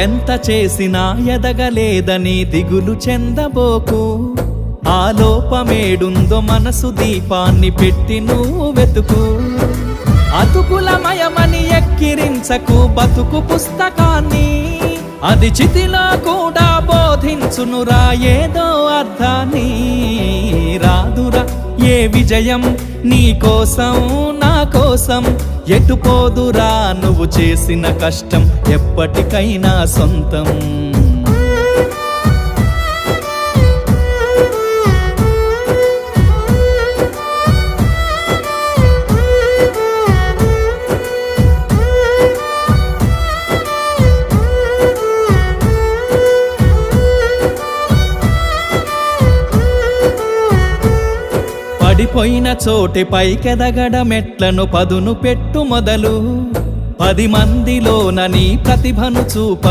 ఎంత చేసినా ఎదగలేదని దిగులు చెందబోకు. ఆ లోపమేడుందో మనసు దీపాన్ని పెట్టి నువ్వు వెతుకు. అతుకులమయమని ఎక్కిరించకు బతుకు పుస్తకాన్ని, అది చితిలో కూడా బోధించునురా ఏదో అర్థాన్ని. రాదురా ఏ విజయం నీ కోసం నా కోసం, ఎటుపోదురా నువ్వు చేసిన కష్టం ఎప్పటికైనా సొంతం. పడిపోయిన చోటి పైకెదగడ మెట్లను పదును పెట్టు మొదలు. 10 మందిలోన నీ ప్రతిభను చూప